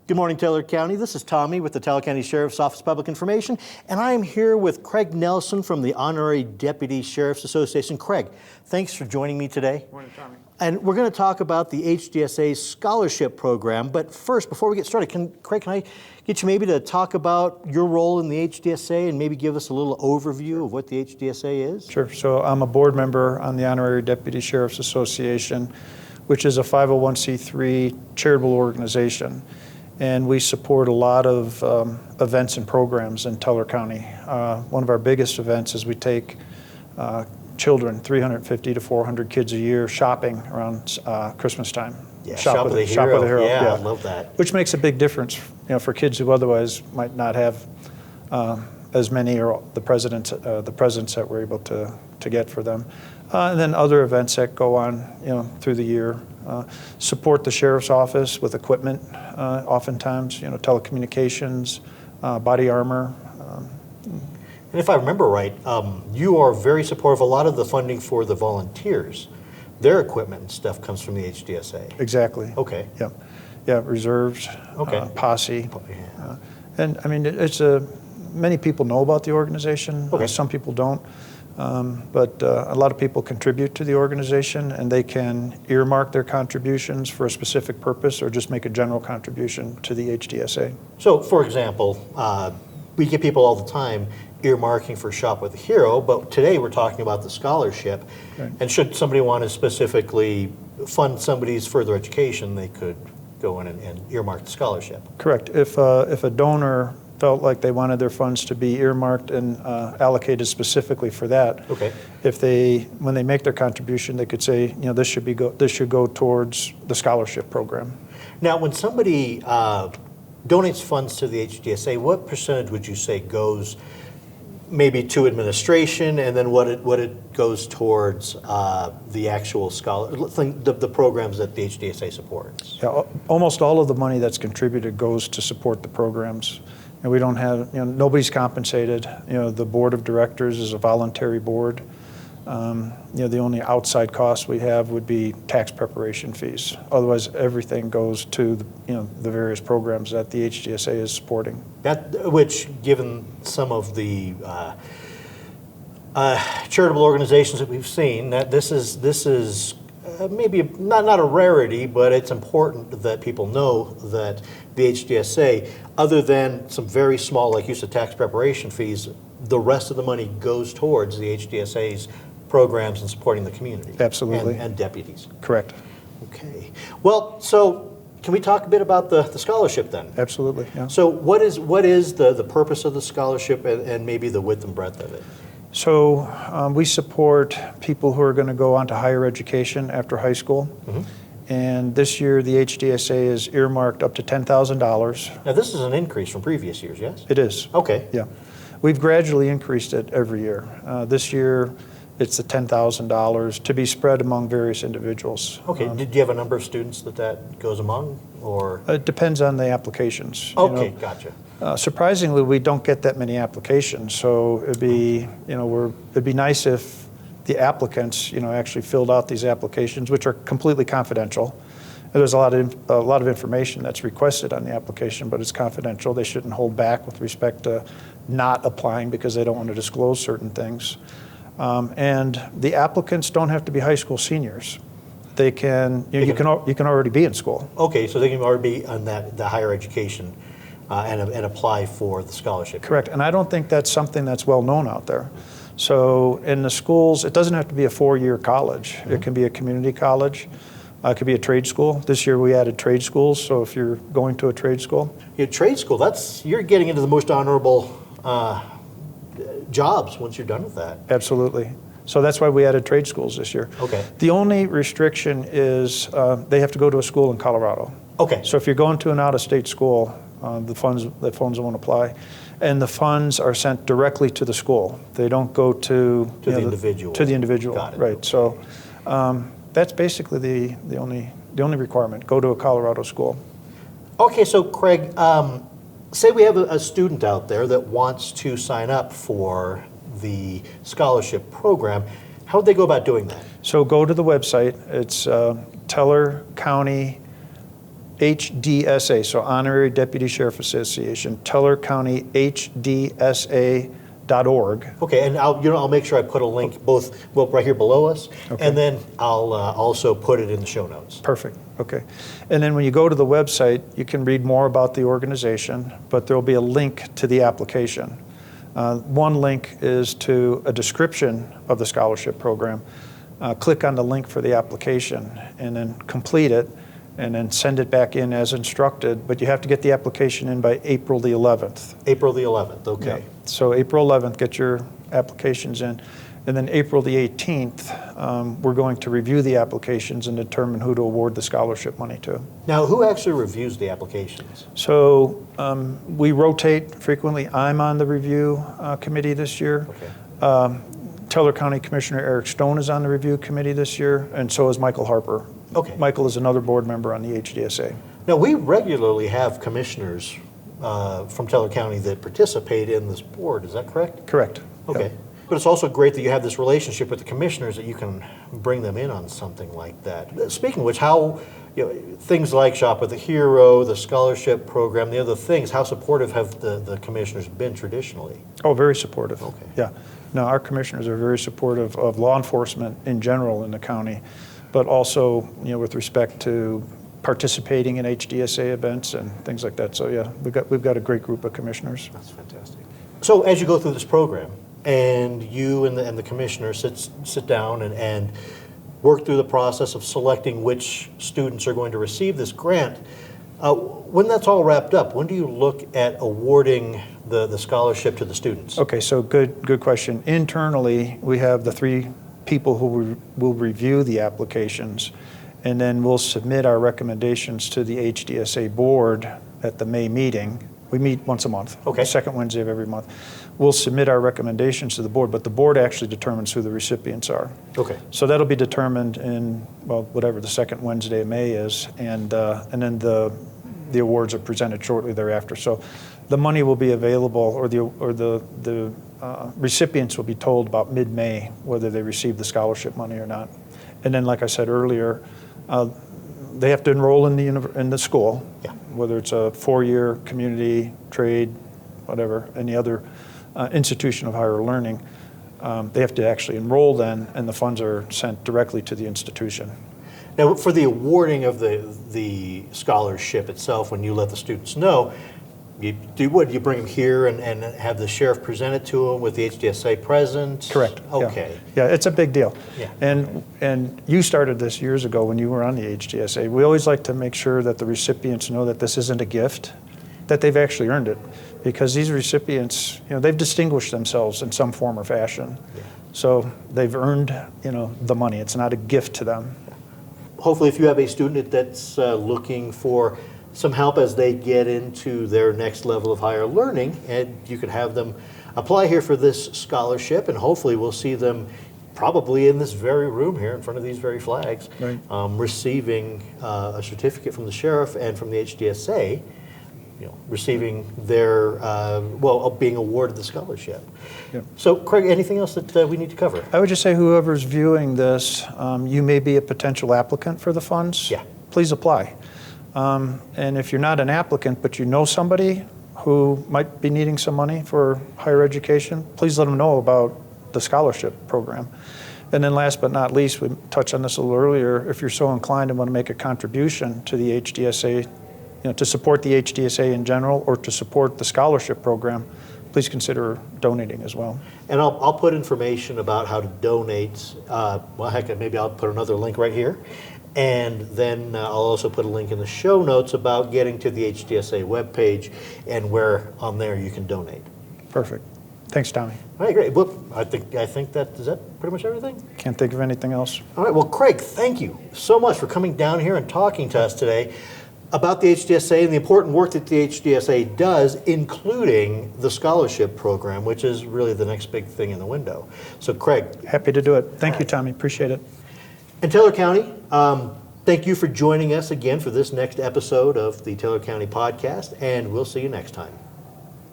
Good morning, Teller County. This is Tommy with the Teller County Sheriff's Office of Public Information, and I am here with Craig Nelson from the Honorary Deputy Sheriff's Association. Craig, thanks for joining me today. Morning, Tommy. And we're going to talk about the HDSA scholarship program, but first, before we get started, Craig, can I get you maybe to talk about your role in the HDSA and maybe give us a little overview of what the HDSA is? Sure. So I'm a board member on the Honorary Deputy Sheriff's Association, which is a 501c3 charitable organization. And we support a lot of events and programs in Teller County. One of our biggest events is we take children, 350 to 400 kids a year, shopping around Christmas time. Yeah, Shop with the Hero. Yeah, I love that. Which makes a big difference, for kids who otherwise might not have as many or the presents that we're able to get for them. And then other events that go on, through the year. Support the sheriff's office with equipment, oftentimes, telecommunications, body armor. And if I remember right, you are very supportive of a lot of the funding for the volunteers. Their equipment and stuff comes from the HDSA. Exactly. Okay. Yeah, reserves, okay. posse. Yeah. And I mean, it's many people know about the organization. Okay. Some people don't. But a lot of people contribute to the organization, and they can earmark their contributions for a specific purpose or just make a general contribution to the HDSA. So, for example, we get people all the time earmarking for Shop with a Hero, but today we're talking about the scholarship. Right. And should somebody want to specifically fund somebody's further education, they could go in and earmark the scholarship. Correct. If a donor felt like they wanted their funds to be earmarked and allocated specifically for that. Okay. When they make their contribution, they could say, this should go towards the scholarship program. Now, when somebody donates funds to the HDSA, what percentage would you say goes maybe to administration, and then what it goes towards the actual the programs that the HDSA supports? Yeah, almost all of the money that's contributed goes to support the programs. And we don't have, nobody's compensated. The board of directors is a voluntary board. The only outside cost we have would be tax preparation fees. Otherwise, everything goes to the various programs that the HDSA is supporting. Which, given some of the charitable organizations that we've seen, that this is maybe not a rarity, but it's important that people know that the HDSA, other than some very small, like you said, tax preparation fees, the rest of the money goes towards the HDSA's programs and supporting the community. Absolutely. And deputies. Correct. Okay. Well, so can we talk a bit about the scholarship then? Absolutely, yeah. So what is the purpose of the scholarship and maybe the width and breadth of it? So we support people who are going to go on to higher education after high school. Mm-hmm. And this year, the HDSA is earmarked up to $10,000. Now, this is an increase from previous years, yes? It is. Okay. Yeah. We've gradually increased it every year. This year, it's the $10,000 to be spread among various individuals. Okay. Did you have a number of students that goes among, or? It depends on the applications. Okay, gotcha. Surprisingly, we don't get that many applications, so it'd be nice if the applicants actually filled out these applications, which are completely confidential. There's a lot of information that's requested on the application, but it's confidential. They shouldn't hold back with respect to not applying because they don't want to disclose certain things. And the applicants don't have to be high school seniors. They can you can already be in school. Okay, so they can already be on the higher education and apply for the scholarship. Correct, and I don't think that's something that's well known out there. So in the schools, it doesn't have to be a 4-year college. Mm-hmm. It can be a community college. It could be a trade school. This year we added trade schools, so if you're going to a trade school. Yeah, trade school, you're getting into the most honorable jobs once you're done with that. Absolutely. So that's why we added trade schools this year. Okay. The only restriction is they have to go to a school in Colorado. Okay. So if you're going to an out-of-state school, the funds won't apply. And the funds are sent directly to the school. They don't go to the individual. To the individual. Got it. Right. Okay. So that's basically the only requirement. Go to a Colorado school. Okay. So Craig, say we have a student out there that wants to sign up for the scholarship program. How would they go about doing that? So go to the website. It's Teller County HDSA, so Honorary Deputy Sheriff Association, Teller County HDSA.org. Okay, and I'll make sure I put a link both, well, right here below us, Okay. and then I'll also put it in the show notes. Perfect, okay. And then when you go to the website, you can read more about the organization, but there'll be a link to the application. One link is to a description of the scholarship program. Click on the link for the application and then complete it and then send it back in as instructed, but you have to get the application in by April the 11th. April the 11th, okay. Yeah. So April 11th, get your applications in. And then April the 18th, we're going to review the applications and determine who to award the scholarship money to. Now, who actually reviews the applications? So we rotate frequently. I'm on the review committee this year. Okay. Teller County Commissioner Eric Stone is on the review committee this year, and so is Michael Harper. Okay. Michael is another board member on the HDSA. Now, we regularly have commissioners from Teller County that participate in this board, is that correct? Correct. Okay. Yeah. But it's also great that you have this relationship with the commissioners that you can bring them in on something like that. Speaking of which, how, things like Shop with a Hero, the scholarship program, the other things, how supportive have the commissioners been traditionally? Oh, very supportive. Okay. Yeah. No, our commissioners are very supportive of law enforcement in general in the county, but also, with respect to participating in HDSA events and things like that. So yeah, we've got a great group of commissioners. That's fantastic. So as you go through this program, and you and the commissioner sit down and work through the process of selecting which students are going to receive this grant, when that's all wrapped up, when do you look at awarding the scholarship to the students? Okay, so good question. Internally, we have the 3 people who will review the applications, and then we'll submit our recommendations to the HDSA board at the May meeting. We meet once a month, Okay. second Wednesday of every month. We'll submit our recommendations to the board, but the board actually determines who the recipients are. Okay. So that'll be determined in, well, whatever the second Wednesday of May is, and then the awards are presented shortly thereafter. So the money will be available, or the recipients will be told about mid-May whether they receive the scholarship money or not. And then, like I said earlier, they have to enroll in the school, Yeah. whether it's a 4-year community, trade, whatever, any other institution of higher learning. They have to actually enroll then, and the funds are sent directly to the institution. Now, for the awarding of the scholarship itself, when you let the students know, you bring them here and have the sheriff present it to them with the HDSA present? Correct. Okay. Yeah, it's a big deal. Yeah. And you started this years ago when you were on the HDSA. We always like to make sure that the recipients know that this isn't a gift, that they've actually earned it. Because these recipients, they've distinguished themselves in some form or fashion. Yeah. So they've earned, the money. It's not a gift to them. Hopefully, if you have a student that's looking for some help as they get into their next level of higher learning, and you could have them apply here for this scholarship, and hopefully we'll see them probably in this very room here in front of these very flags, Right. Receiving a certificate from the sheriff and from the HDSA, receiving their, being awarded the scholarship. Yeah. So, Craig, anything else that we need to cover? I would just say whoever's viewing this, you may be a potential applicant for the funds. Yeah. Please apply. And if you're not an applicant, but you know somebody who might be needing some money for higher education, please let them know about the scholarship program. And then last but not least, we touched on this a little earlier, if you're so inclined and want to make a contribution to the HDSA, to support the HDSA in general or to support the scholarship program, please consider donating as well. And I'll put information about how to donate. Maybe I'll put another link right here. And then I'll also put a link in the show notes about getting to the HDSA webpage and where on there you can donate. Perfect. Thanks, Tommy. All right, great. Well, I think is that pretty much everything? Can't think of anything else. All right, well, Craig, thank you so much for coming down here and talking to us today about the HDSA and the important work that the HDSA does, including the scholarship program, which is really the next big thing in the window. So, Craig. Happy to do it. Thank you, Tommy. Appreciate it. And Taylor County, thank you for joining us again for this next episode of the Taylor County Podcast, and we'll see you next time.